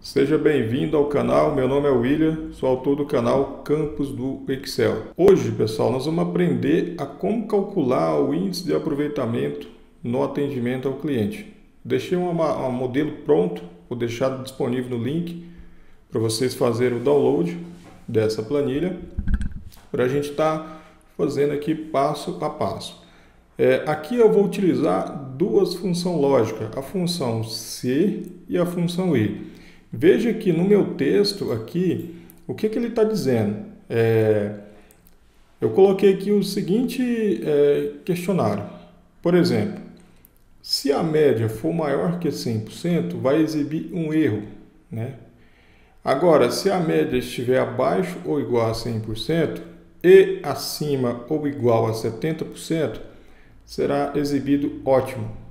Seja bem-vindo ao canal, meu nome é William, sou autor do canal Campos do Excel. Hoje, pessoal, nós vamos aprender a como calcular o índice de aproveitamento no atendimento ao cliente. Deixei um modelo pronto, vou deixar disponível no link para vocês fazerem o download dessa planilha, para a gente estar fazendo aqui passo a passo. Aqui eu vou utilizar duas funções lógicas, a função C e a função E. Veja que no meu texto aqui, o que ele está dizendo? Eu coloquei aqui o seguinte questionário. Por exemplo, se a média for maior que 100%, vai exibir um erro, né? Agora, se a média estiver abaixo ou igual a 100% e acima ou igual a 70%, será exibido ótimo.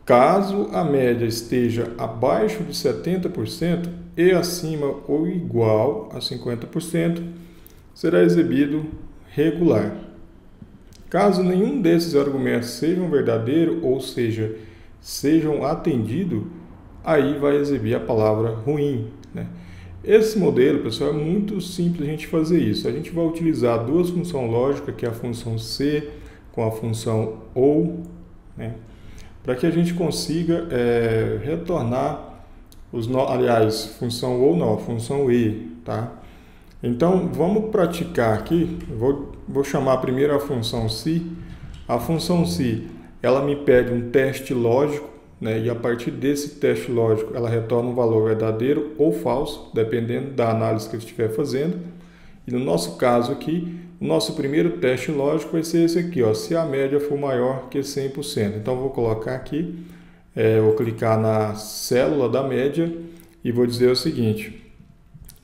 Caso a média esteja abaixo de 70% e acima ou igual a 50%, será exibido regular. Caso nenhum desses argumentos sejam verdadeiro, ou seja, sejam atendidos, aí vai exibir a palavra ruim, né? Esse modelo, pessoal, é muito simples a gente fazer isso. A gente vai utilizar duas funções lógicas, que é a função C com a função OU, né? Para que a gente consiga retornar função ou não, função E, tá? Então, vamos praticar aqui. Vou chamar primeiro a função se. A função se, ela me pede um teste lógico, né? E a partir desse teste lógico, ela retorna um valor verdadeiro ou falso, dependendo da análise que eu estiver fazendo. E no nosso caso aqui, o nosso primeiro teste lógico vai ser esse aqui, ó, se a média for maior que 100%. Então, vou colocar aqui, vou clicar na célula da média e vou dizer o seguinte: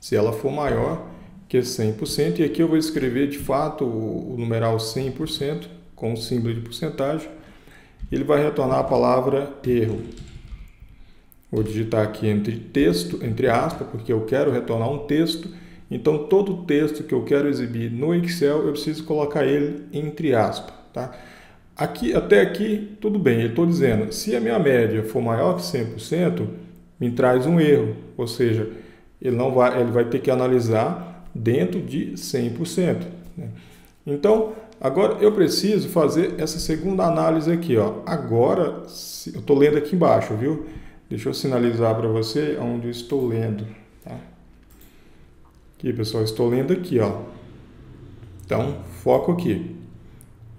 se ela for maior que 100%, e aqui eu vou escrever de fato o numeral 100% com o símbolo de porcentagem, ele vai retornar a palavra erro. Vou digitar aqui entre aspas, porque eu quero retornar um texto. Então, todo o texto que eu quero exibir no Excel, eu preciso colocar ele entre aspas, tá? Até aqui, tudo bem. Eu estou dizendo, se a minha média for maior que 100%, me traz um erro. Ou seja, ele vai ter que analisar dentro de 100%, né? Então, agora eu preciso fazer essa segunda análise aqui, ó. Agora, eu estou lendo aqui embaixo, viu? Deixa eu sinalizar para você onde eu estou lendo, tá? Aqui, pessoal, estou lendo aqui, ó. Então, foco aqui.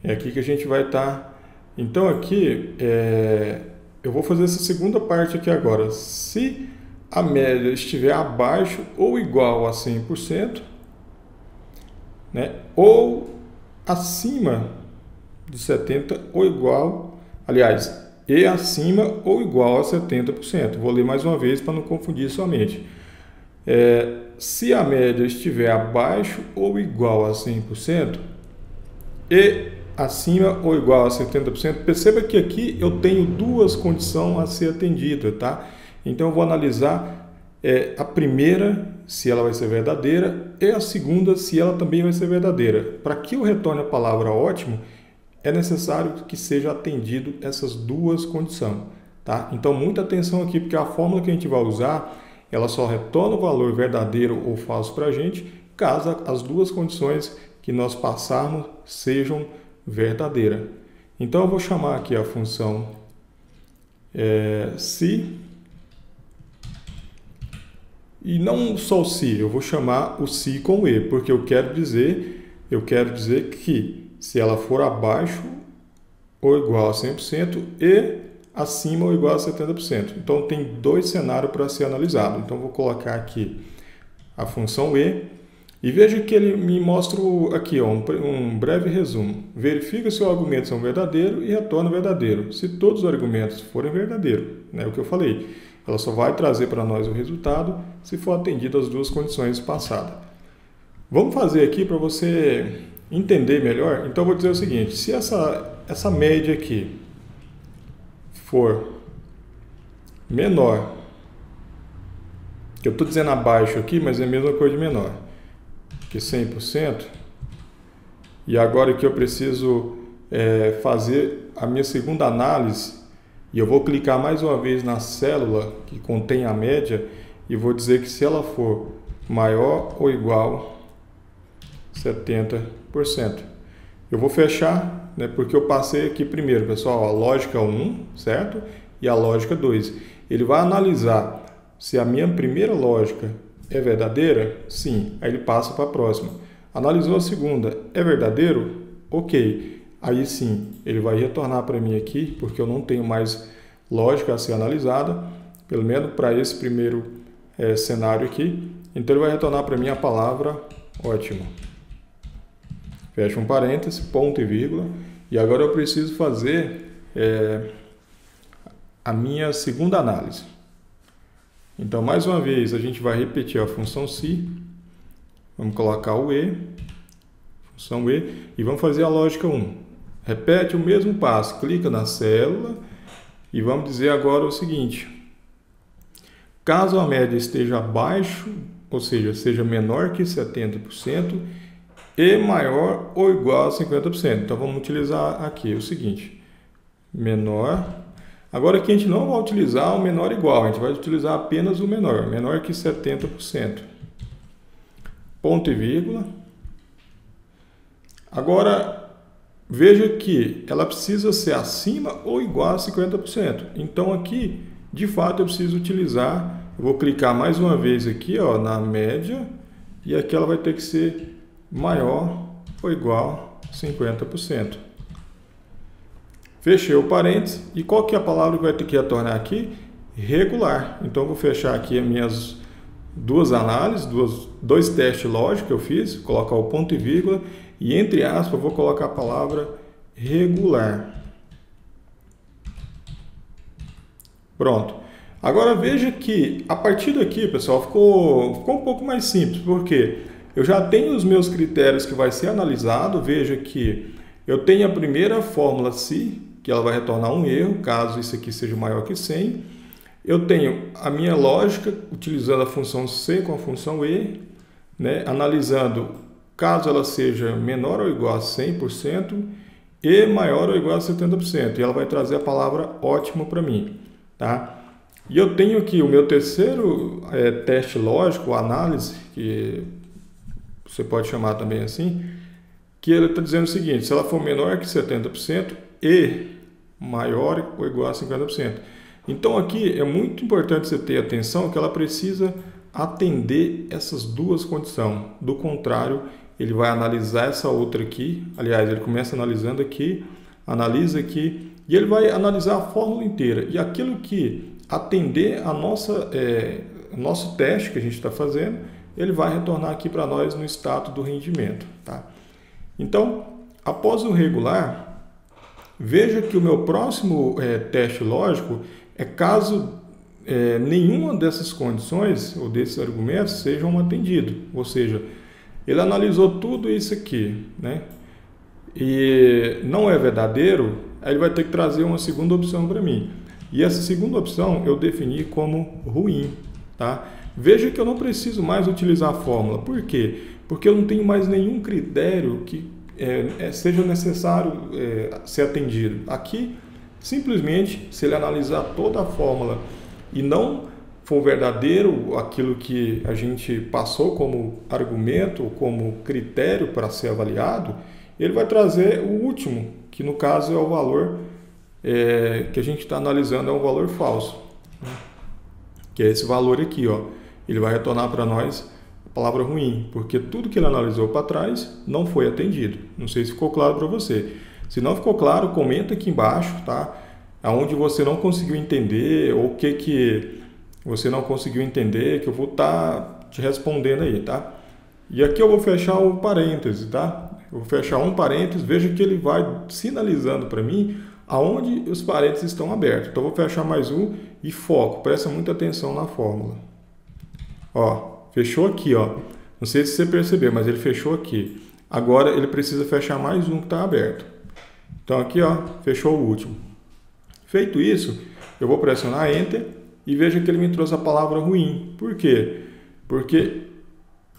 É aqui que a gente vai estar. Então, aqui, eu vou fazer essa segunda parte aqui agora. Se a média estiver abaixo ou igual a 100%, né? Ou acima de 70% ou igual, aliás, e acima ou igual a 70%. Vou ler mais uma vez para não confundir somente. Se a média estiver abaixo ou igual a 100% e acima ou igual a 70%, perceba que aqui eu tenho duas condições a ser atendida, tá? Então eu vou analisar a primeira, se ela vai ser verdadeira, e a segunda, se ela também vai ser verdadeira. Para que eu retorne a palavra ótimo, é necessário que seja atendido essas duas condições, tá? Então muita atenção aqui, porque a fórmula que a gente vai usar, ela só retorna o valor verdadeiro ou falso para a gente, caso as duas condições que nós passarmos sejam verdadeiras. Então, eu vou chamar aqui a função se, e não só o se, eu vou chamar o se com e, porque eu quero dizer que se ela for abaixo ou igual a 100% e acima ou igual a 70%. Então, tem dois cenários para ser analisado. Então, vou colocar aqui a função e veja que ele me mostra aqui, ó, um breve resumo. Verifica se os argumentos são verdadeiros e retorna verdadeiro. Se todos os argumentos forem verdadeiros, né, o que eu falei, ela só vai trazer para nós o resultado se for atendido as duas condições passadas. Vamos fazer aqui para você entender melhor. Então, eu vou dizer o seguinte: se essa média aqui for menor, que eu estou dizendo abaixo aqui, mas é a mesma coisa de menor que 100%, e agora que eu preciso fazer a minha segunda análise, E eu vou clicar mais uma vez na célula que contém a média e vou dizer que se ela for maior ou igual a 70%. Eu vou fechar, né, porque eu passei aqui primeiro, pessoal, a lógica 1, certo? E a lógica 2. Ele vai analisar se a minha primeira lógica é verdadeira? Sim. Aí ele passa para a próxima. Analisou a segunda. É verdadeiro? Ok. Aí sim, ele vai retornar para mim aqui, porque eu não tenho mais lógica a ser analisada, pelo menos para esse primeiro cenário aqui. Então ele vai retornar para mim a palavra ótimo. Fecha um parêntese, ponto e vírgula. E agora eu preciso fazer a minha segunda análise. Então, mais uma vez, a gente vai repetir a função se. Vamos colocar o e, função e, e vamos fazer a lógica 1. Repete o mesmo passo, clica na célula e vamos dizer agora o seguinte. Caso a média esteja abaixo, ou seja, seja menor que 70%, e maior ou igual a 50%. Então, vamos utilizar aqui o seguinte. Menor. Agora aqui a gente não vai utilizar o menor igual, a gente vai utilizar apenas o menor. Menor que 70%. Ponto e vírgula. Agora, veja que ela precisa ser acima ou igual a 50%. Então, aqui, de fato, eu preciso utilizar. Eu vou clicar mais uma vez aqui, ó, na média. E aqui ela vai ter que ser maior ou igual a 50%. Fechei o parênteses. E qual que é a palavra que vai ter que retornar aqui? Regular. Então, eu vou fechar aqui as minhas duas análises, dois testes lógicos que eu fiz. Colocar o ponto e vírgula. E, entre aspas, eu vou colocar a palavra regular. Pronto. Agora, veja que, a partir daqui, pessoal, ficou um pouco mais simples. Por quê? Eu já tenho os meus critérios que vai ser analisado. Veja que eu tenho a primeira fórmula se, que ela vai retornar um erro, caso isso aqui seja maior que 100. Eu tenho a minha lógica utilizando a função C com a função E, né, analisando caso ela seja menor ou igual a 100% e maior ou igual a 70%. E ela vai trazer a palavra ótimo para mim. Tá? E eu tenho aqui o meu terceiro teste lógico, análise, que você pode chamar também assim, que ele está dizendo o seguinte: se ela for menor que 70% e maior ou igual a 50%. Então aqui é muito importante você ter atenção que ela precisa atender essas duas condições. Do contrário, ele vai analisar essa outra aqui. Aliás, ele começa analisando aqui, analisa aqui, e ele vai analisar a fórmula inteira. E aquilo que atender a nosso teste que a gente está fazendo, ele vai retornar aqui para nós no status do rendimento. Tá? Então, após o regular, veja que o meu próximo teste lógico é caso nenhuma dessas condições ou desses argumentos sejam atendidos. Ou seja, ele analisou tudo isso aqui, né? E não é verdadeiro, aí ele vai ter que trazer uma segunda opção para mim. E essa segunda opção eu defini como ruim. Tá? Veja que eu não preciso mais utilizar a fórmula. Por quê? Porque eu não tenho mais nenhum critério que seja necessário ser atendido. Aqui, simplesmente, se ele analisar toda a fórmula e não for verdadeiro aquilo que a gente passou como argumento, como critério para ser avaliado, ele vai trazer o último, que no caso é o valor que a gente está analisando, é um valor falso, né? Que é esse valor aqui, ó. Ele vai retornar para nós a palavra ruim, porque tudo que ele analisou para trás não foi atendido. Não sei se ficou claro para você. Se não ficou claro, comenta aqui embaixo, tá? Aonde você não conseguiu entender, ou o que você não conseguiu entender, que eu vou estar te respondendo aí, tá? E aqui eu vou fechar o parêntese, tá? Eu vou fechar um parêntese, veja que ele vai sinalizando para mim aonde os parênteses estão abertos. Então, eu vou fechar mais um e foco. Presta muita atenção na fórmula. Ó, fechou aqui, ó. Não sei se você percebeu, mas ele fechou aqui. Agora, ele precisa fechar mais um que está aberto. Então, aqui, ó, fechou o último. Feito isso, eu vou pressionar Enter e veja que ele me trouxe a palavra ruim. Por quê? Porque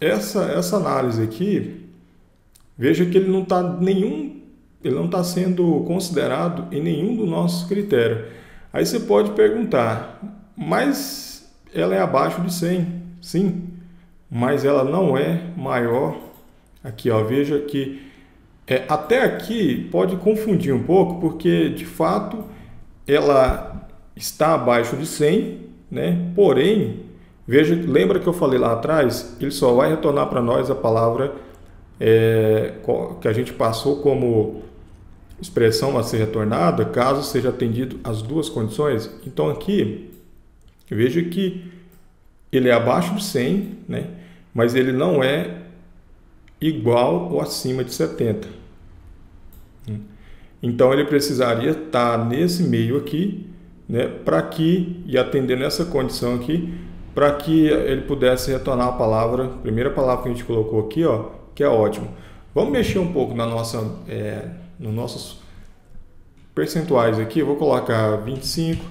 essa análise aqui, veja que ele não está sendo considerado em nenhum dos nossos critérios. Aí você pode perguntar, mas ela é abaixo de 100? Sim, mas ela não é maior. Aqui, ó, veja que até aqui pode confundir um pouco, porque de fato ela está abaixo de 100, né? Porém, veja, lembra que eu falei lá atrás? Ele só vai retornar para nós a palavra que a gente passou como expressão a ser retornada, caso seja atendido as duas condições. Então aqui, veja que ele é abaixo de 100, né? Mas ele não é igual ou acima de 70. Então ele precisaria estar nesse meio aqui, né? Para que, e atendendo essa condição aqui, para que ele pudesse retornar a palavra, a primeira palavra que a gente colocou aqui, ó, que é ótimo. Vamos mexer um pouco nos nossos percentuais aqui. Eu vou colocar 25.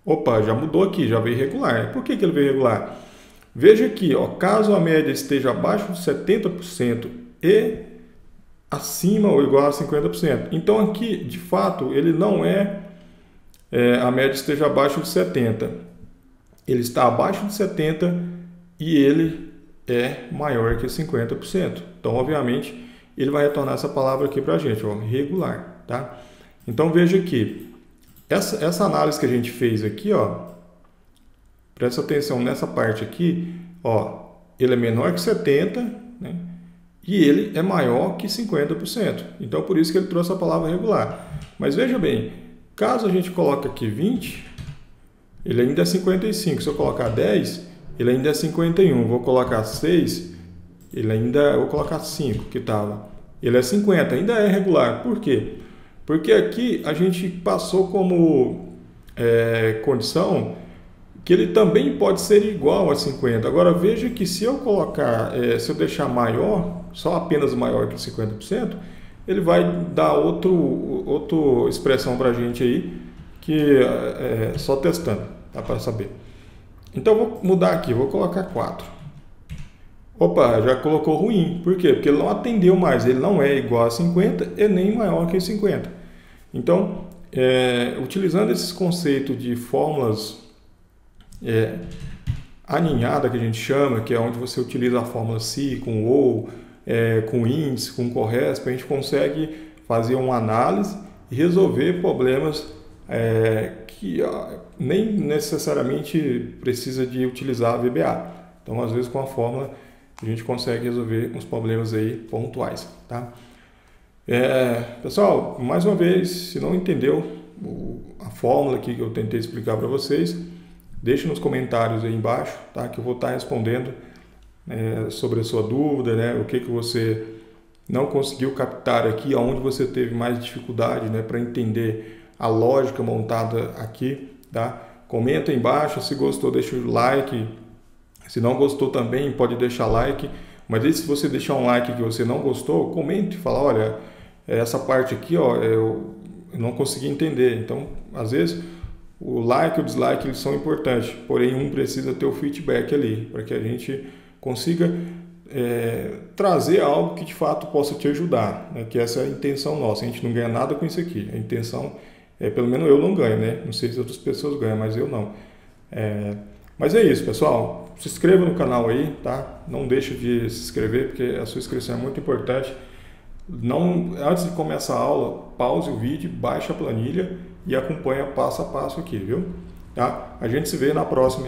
Opa, já mudou aqui, já veio regular. Por que ele veio regular? Veja aqui, ó, caso a média esteja abaixo de 70% e acima ou igual a 50%. Então aqui, de fato, ele não a média esteja abaixo de 70%. Ele está abaixo de 70% e ele é maior que 50%. Então, obviamente, ele vai retornar essa palavra aqui para a gente, ó, regular, tá? Então, veja aqui, essa análise que a gente fez aqui, ó, presta atenção nessa parte aqui, ó, ele é menor que 70%, né? E ele é maior que 50%. Então, por isso que ele trouxe a palavra regular. Mas veja bem, caso a gente coloque aqui 20, ele ainda é 55. Se eu colocar 10, ele ainda é 51. Vou colocar 6, vou colocar 5, que estava. Ele é 50, ainda é regular. Por quê? Porque aqui a gente passou como condição que ele também pode ser igual a 50. Agora veja que se eu colocar, se eu deixar maior, só apenas maior que 50%, ele vai dar outra expressão para a gente aí, que só testando, tá, para saber. Então eu vou mudar aqui, vou colocar 4. Opa, já colocou ruim. Por quê? Porque ele não atendeu mais, ele não é igual a 50 e nem maior que 50. Então, utilizando esses conceitos de fórmulas aninhada, que a gente chama, que é onde você utiliza a fórmula si com ou, com índice, com corresp, a gente consegue fazer uma análise e resolver problemas que nem necessariamente precisa de utilizar a VBA. Então, às vezes, com a fórmula, a gente consegue resolver uns problemas aí pontuais, tá? Pessoal, mais uma vez, se não entendeu a fórmula aqui que eu tentei explicar para vocês, deixe nos comentários aí embaixo, tá? Que eu vou estar respondendo sobre a sua dúvida, né? O que você não conseguiu captar aqui, aonde você teve mais dificuldade, né? Para entender a lógica montada aqui, tá? Comenta aí embaixo, se gostou, deixa o like. Se não gostou também, pode deixar like. Mas e se você deixar um like que você não gostou, comente e fala, olha, essa parte aqui, ó, eu não consegui entender. Então, às vezes, o like e o dislike eles são importantes, porém um precisa ter o feedback ali, para que a gente consiga trazer algo que de fato possa te ajudar, né? Que essa é a intenção nossa. A gente não ganha nada com isso aqui. A intenção pelo menos eu não ganho, né? Não sei se outras pessoas ganham, mas eu não. Mas é isso, pessoal. Se inscreva no canal aí, tá? Não deixe de se inscrever, porque a sua inscrição é muito importante. Antes de começar a aula, pause o vídeo, baixe a planilha e acompanha passo a passo aqui, viu? Tá? A gente se vê na próxima.